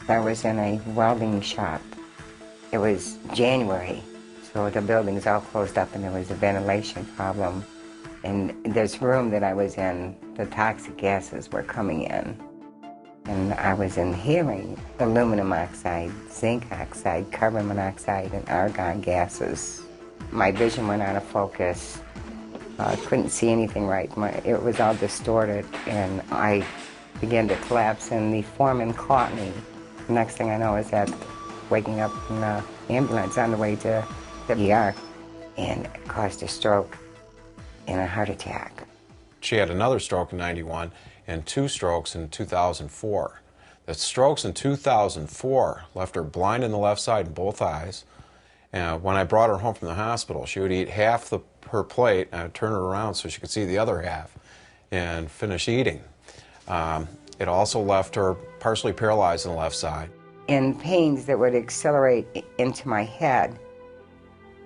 I was in a welding shop. It was January, so the building's all closed up and there was a ventilation problem. In this room that I was in, the toxic gases were coming in. And I was inhaling aluminum oxide, zinc oxide, carbon monoxide, and argon gases. My vision went out of focus. I couldn't see anything right. It was all distorted, and I began to collapse, and the foreman caught me. The next thing I know is that waking up in the ambulance on the way to the ER, and it caused a stroke and a heart attack. She had another stroke in '91 and 2 strokes in 2004. The strokes in 2004 left her blind in the left side in both eyes. And when I brought her home from the hospital, she would eat half her plate, and I'd turn her around so she could see the other half and finish eating. It also left her partially paralyzed in the left side. In pains that would accelerate into my head,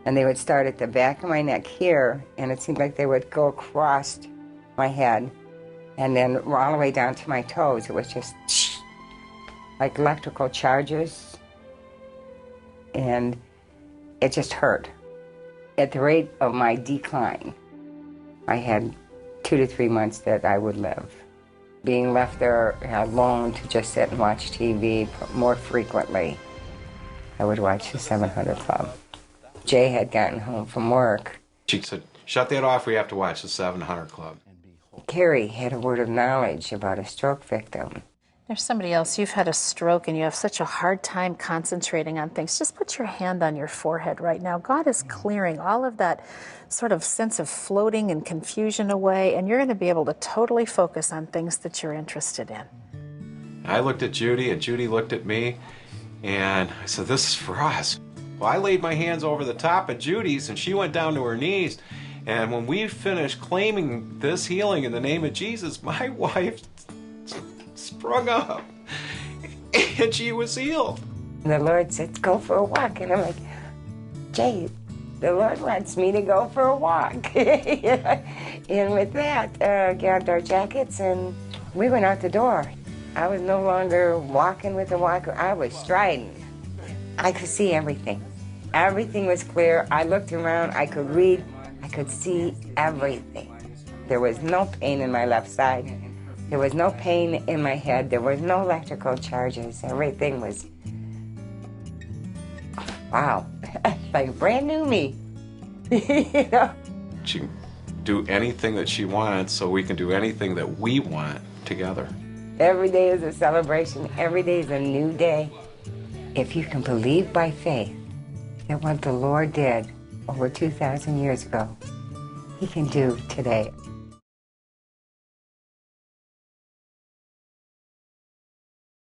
and they would start at the back of my neck here, and it seemed like they would go across my head, and then all the way down to my toes. It was just like electrical charges, and it just hurt. At the rate of my decline, I had 2 to 3 months that I would live. Being left there alone to just sit and watch TV more frequently, I would watch the 700 Club. Jay had gotten home from work. She said, "Shut that off, we have to watch the 700 Club." Carrie had a word of knowledge about a stroke victim. There's somebody else, you've had a stroke and you have such a hard time concentrating on things. Just put your hand on your forehead right now. God is clearing all of that sort of sense of floating and confusion away, and you're going to be able to totally focus on things that you're interested in. I looked at Judy, and Judy looked at me, and I said, "This is for us." Well, I laid my hands over the top of Judy's, and she went down to her knees. And when we finished claiming this healing in the name of Jesus, my wife sprung up, and she was healed. And the Lord said, "Go for a walk." And I'm like, "Jay, the Lord wants me to go for a walk." And with that, grabbed our jackets, and we went out the door. I was no longer walking with a walker. I was striding. I could see everything. Everything was clear. I looked around. I could read. I could see everything. There was no pain in my left side. There was no pain in my head. There was no electrical charges. Everything was, wow, like brand new me. You know? She can do anything that she wants, so we can do anything that we want together. Every day is a celebration. Every day is a new day. If you can believe by faith that what the Lord did over 2,000 years ago, He can do today.